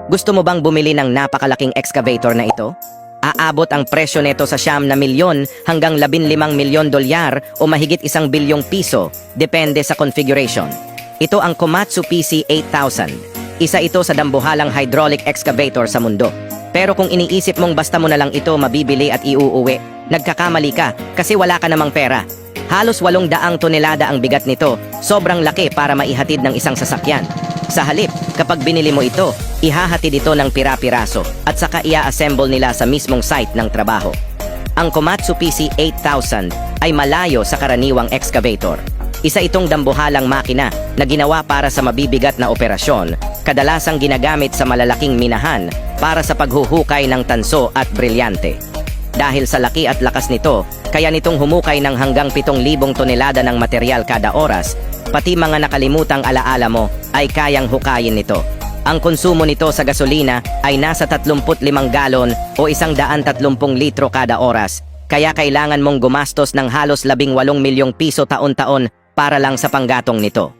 Gusto mo bang bumili ng napakalaking excavator na ito? Aabot ang presyo nito sa ₱9 hanggang $15 milyon o mahigit ₱1 bilyong, depende sa configuration. Ito ang Komatsu PC8000. Isa ito sa dambuhalang hydraulic excavator sa mundo. Pero kung iniisip mong basta mo na lang ito mabibili at iuuwi, nagkakamali ka kasi wala ka namang pera. Halos 800 tonelada ang bigat nito, sobrang laki para maihatid ng isang sasakyan. Sa halip, kapag binili mo ito, ihahatid ito ng pira-piraso at saka ia-assemble nila sa mismong site ng trabaho. Ang Komatsu PC8000 ay malayo sa karaniwang excavator. Isa itong dambuhalang makina na ginawa para sa mabibigat na operasyon, kadalasang ginagamit sa malalaking minahan para sa paghuhukay ng tanso at brilyante. Dahil sa laki at lakas nito, kaya nitong humukay ng hanggang 7,000 tonelada ng material kada oras, pati mga nakalimutang alaala mo ay kayang hukayin nito. Ang konsumo nito sa gasolina ay nasa 35 galon o 130 litro kada oras, kaya kailangan mong gumastos ng halos ₱18 milyong taon-taon para lang sa panggatong nito.